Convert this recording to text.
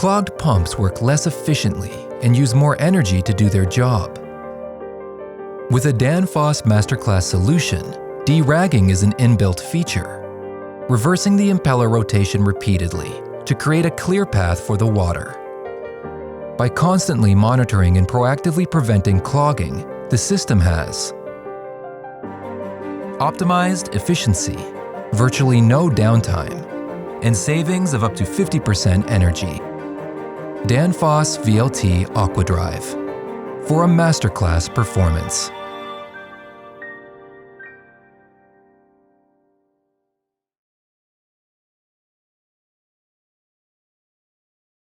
clogged pumps work less efficiently and use more energy to do their job. With a Danfoss Masterclass solution, deragging is an inbuilt feature, reversing the impeller rotation repeatedly to create a clear path for the water. By constantly monitoring and proactively preventing clogging, the system has optimized efficiency, virtually no downtime, and savings of up to 50% energy. Danfoss VLT AQUA Drive for a masterclass performance.